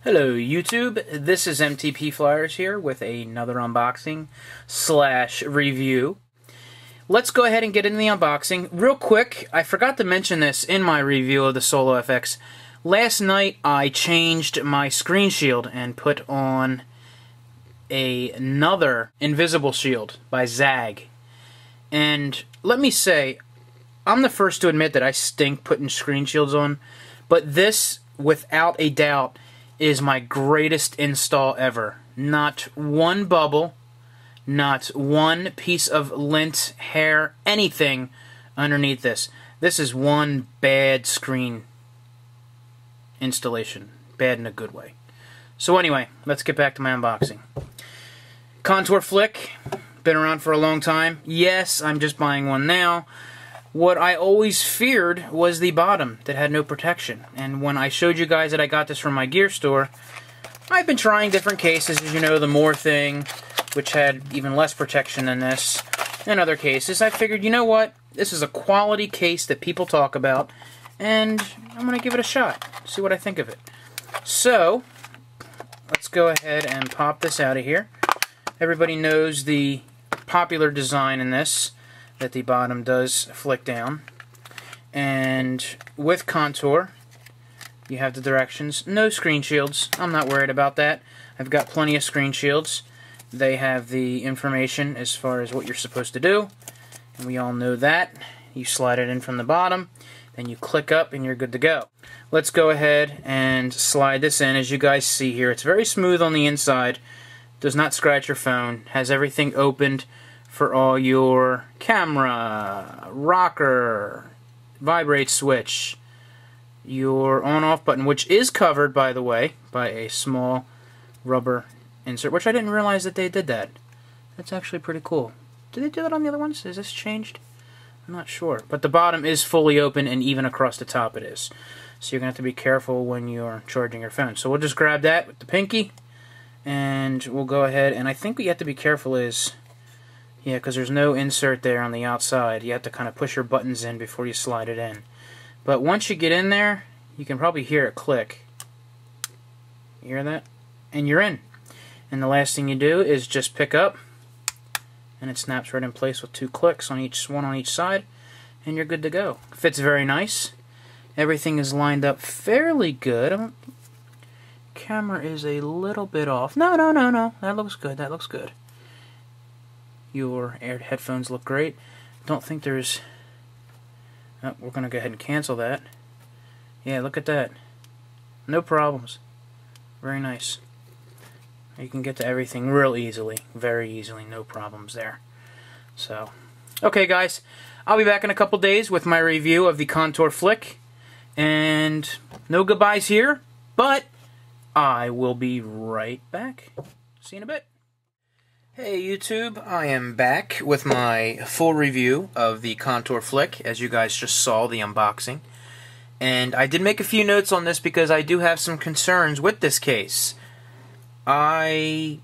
Hello YouTube, this is MTP Flyers here with another unboxing / review. Let's go ahead and get into the unboxing. Real quick, I forgot to mention this in my review of the Solo FX. Last night I changed my screen shield and put on another invisible shield by Zag. And let me say, I'm the first to admit that I stink putting screen shields on, but this, without a doubt, is my greatest install ever. Not one bubble, not one piece of lint, hair, anything underneath this. This is one bad screen installation. Bad in a good way. So anyway, let's get back to my unboxing. Contour Flick, been around for a long time. Yes, I'm just buying one now. What I always feared was the bottom that had no protection. And when I showed you guys that I got this from my gear store, I've been trying different cases. As you know, the More thing, which had even less protection than this, and other cases. I figured, you know what? This is a quality case that people talk about, and I'm going to give it a shot. See what I think of it. So, let's go ahead and pop this out of here. Everybody knows the popular design in this, that the bottom does flick down. And with Contour, you have the directions. No screen shields. I'm not worried about that. I've got plenty of screen shields. They have the information as far as what you're supposed to do. And we all know that. You slide it in from the bottom, then you click up and you're good to go. Let's go ahead and slide this in. As you guys see here, it's very smooth on the inside. Does not scratch your phone. Has everything opened for all your camera, rocker, vibrate switch, your on-off button, which is covered, by the way, by a small rubber insert, which I didn't realize that they did that. That's actually pretty cool. Did they do that on the other ones? Is this changed? I'm not sure. But the bottom is fully open, and even across the top it is. So you're going to have to be careful when you're charging your phone. So we'll just grab that with the pinky, and we'll go ahead, and I think what you have to be careful is, yeah, because there's no insert there on the outside. You have to kind of push your buttons in before you slide it in. But once you get in there, you can probably hear it click. You hear that? And you're in. And the last thing you do is just pick up, and it snaps right in place with 2 clicks on one on each side, and you're good to go. Fits very nice. Everything is lined up fairly good. Camera is a little bit off. No. That looks good. That looks good. Your aired headphones look great. Don't think there's... Oh, we're going to go ahead and cancel that. Yeah, look at that. No problems. Very nice. You can get to everything real easily. Very easily. No problems there. So, okay guys. I'll be back in a couple days with my review of the Contour Flick. And no goodbyes here, but I will be right back. See you in a bit. Hey YouTube, I am back with my full review of the Contour Flick, as you guys just saw the unboxing. And I did make a few notes on this because I do have some concerns with this case. I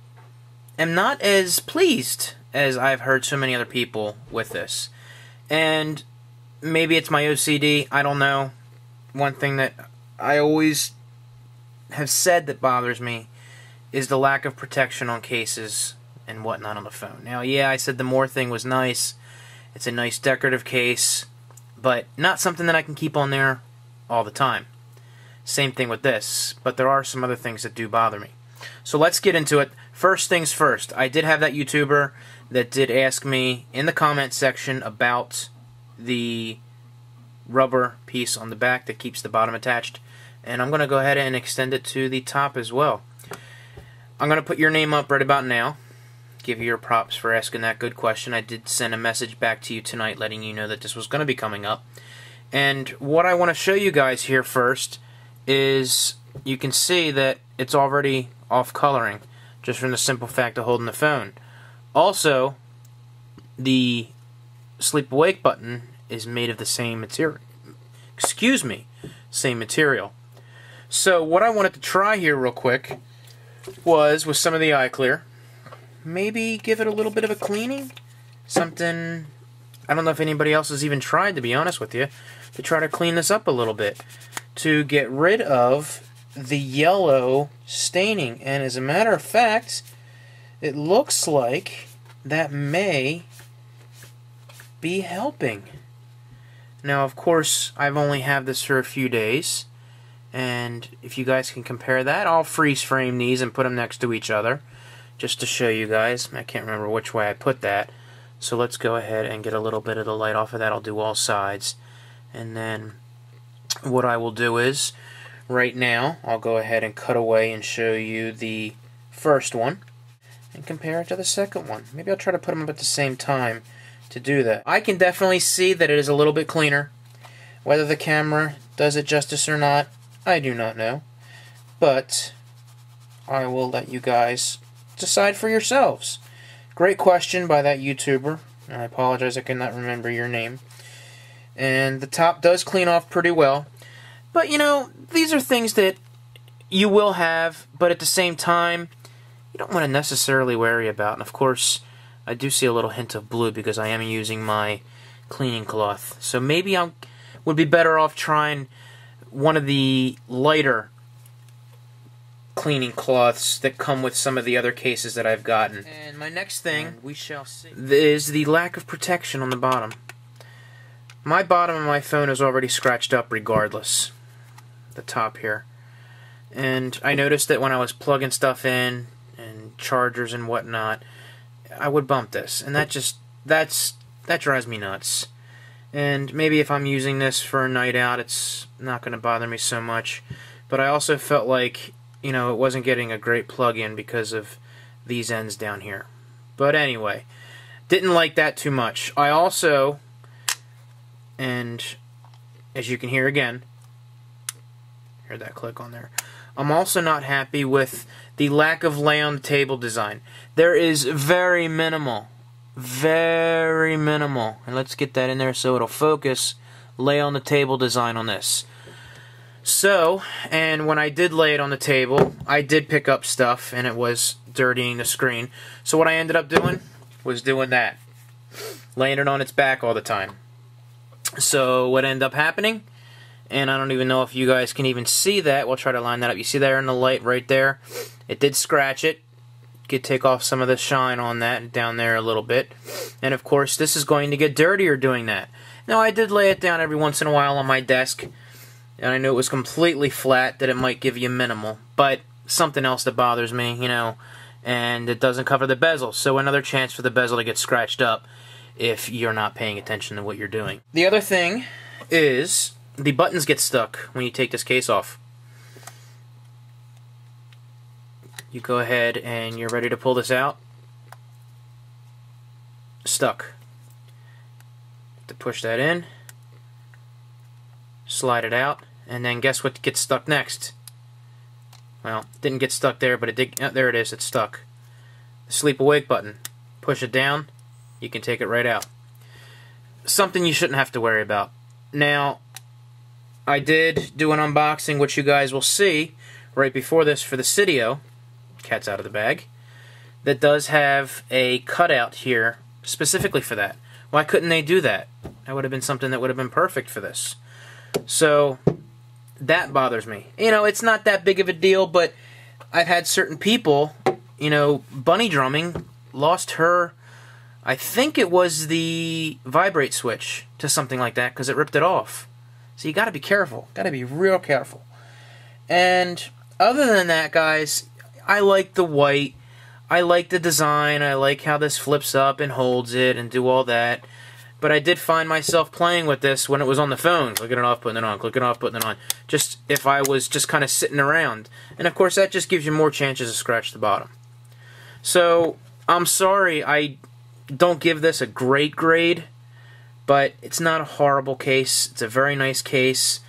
am not as pleased as I've heard so many other people with this. And maybe it's my OCD, I don't know. One thing that I always have said that bothers me is the lack of protection on cases and whatnot on the phone. Now, yeah, I said the More thing was nice. It's a nice decorative case, but not something that I can keep on there all the time. Same thing with this, but there are some other things that do bother me. So let's get into it. First things first, I did have that YouTuber that did ask me in the comment section about the rubber piece on the back that keeps the bottom attached, and I'm going to go ahead and extend it to the top as well. I'm going to put your name up right about now. Give you your props for asking that good question. I did send a message back to you tonight letting you know that this was going to be coming up. And what I want to show you guys here first is you can see that it's already off coloring just from the simple fact of holding the phone. Also, the sleep awake button is made of the same material. Excuse me, same material. So what I wanted to try here real quick was with some of the eye clear. Maybe give it a little bit of a cleaning. Something, I don't know if anybody else has even tried, to be honest with you, to try to clean this up a little bit. To get rid of the yellow staining. And as a matter of fact, it looks like that may be helping. Now, of course, I've only had this for a few days, and if you guys can compare that, I'll freeze frame these and put them next to each other just to show you guys. I can't remember which way I put that, so let's go ahead and get a little bit of the light off of that. I'll do all sides, and then what I will do is, right now, I'll go ahead and cut away and show you the first one and compare it to the second one. Maybe I'll try to put them up at the same time to do that. I can definitely see that it is a little bit cleaner. Whether the camera does it justice or not, I do not know. But I will let you guys decide for yourselves. Great question by that YouTuber. I apologize, I cannot remember your name. And the top does clean off pretty well. But, you know, these are things that you will have, but at the same time, you don't want to necessarily worry about. And of course, I do see a little hint of blue because I am using my cleaning cloth. So maybe I would be better off trying one of the lighter cleaning cloths that come with some of the other cases that I've gotten. And my next thing we shall see is the lack of protection on the bottom. My bottom of my phone is already scratched up regardless. The top here. And I noticed that when I was plugging stuff in and chargers and whatnot, I would bump this, and that drives me nuts. And maybe if I'm using this for a night out, it's not going to bother me so much. But I also felt like, you know, it wasn't getting a great plug-in because of these ends down here. But anyway, didn't like that too much. I also, and as you can hear again, hear that click on there, I'm also not happy with the lack of lay on the table design. There is very minimal, and let's get that in there so it'll focus, lay on the table design on this. So, and when I did lay it on the table, I did pick up stuff and it was dirtying the screen. So what I ended up doing was doing that, laying it on its back all the time. So what ended up happening, and I don't even know if you guys can even see that. We'll try to line that up. You see there in the light right there? It did scratch it. Could take off some of the shine on that down there a little bit. And of course, this is going to get dirtier doing that. Now, I did lay it down every once in a while on my desk, and I knew it was completely flat, that it might give you minimal. But something else that bothers me, you know, and it doesn't cover the bezel. So another chance for the bezel to get scratched up if you're not paying attention to what you're doing. The other thing is the buttons get stuck when you take this case off. You go ahead and you're ready to pull this out. Stuck. To push that in, slide it out, and then guess what gets stuck next? Well, it didn't get stuck there, but it did. Oh, there it is. It's stuck. The sleep awake button. Push it down. You can take it right out. Something you shouldn't have to worry about. Now, I did do an unboxing, which you guys will see right before this for the Cydio. Cat's out of the bag. That does have a cutout here specifically for that. Why couldn't they do that? That would have been something that would have been perfect for this. So that bothers me. You know, it's not that big of a deal, but I've had certain people, you know, bunny drumming, lost her, I think it was the vibrate switch to something like that because it ripped it off. So you got to be careful. Got to be real careful. And other than that, guys, I like the white. I like the design. I like how this flips up and holds it and do all that. But I did find myself playing with this when it was on the phone. Clicking it off, putting it on, clicking it off, putting it on. Just if I was just kind of sitting around. And of course that just gives you more chances to scratch the bottom. So, I'm sorry I don't give this a great grade. But it's not a horrible case. It's a very nice case.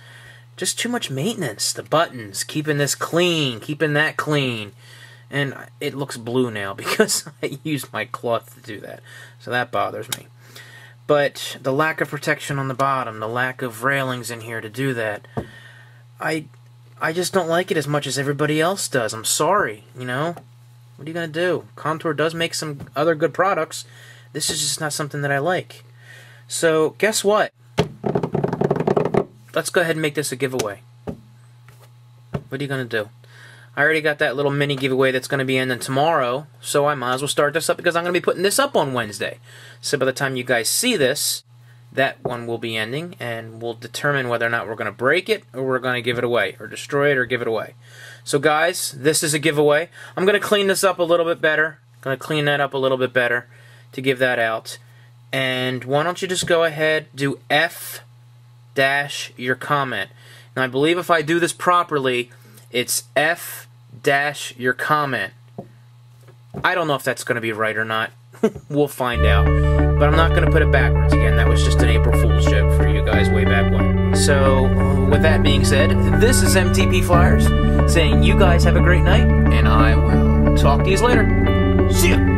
Just too much maintenance. The buttons, keeping this clean, keeping that clean. And it looks blue now because I used my cloth to do that. So that bothers me. But the lack of protection on the bottom, the lack of railings in here to do that, I just don't like it as much as everybody else does. I'm sorry, you know? What are you going to do? Contour does make some other good products. This is just not something that I like. So, guess what? Let's go ahead and make this a giveaway. What are you going to do? I already got that little mini giveaway that's going to be ending tomorrow, so I might as well start this up because I'm going to be putting this up on Wednesday. So by the time you guys see this, that one will be ending, and we'll determine whether or not we're going to break it or we're going to give it away, or destroy it or give it away. So guys, this is a giveaway. I'm going to clean this up a little bit better. I'm going to clean that up a little bit better to give that out. And why don't you just go ahead, do F dash your comment. Now I believe if I do this properly, it's F dash your comment. I don't know if that's going to be right or not. We'll find out. But I'm not going to put it backwards again. That was just an April Fool's joke for you guys way back when. So, with that being said, this is MTP Flyers saying you guys have a great night, and I will talk to you later. See ya!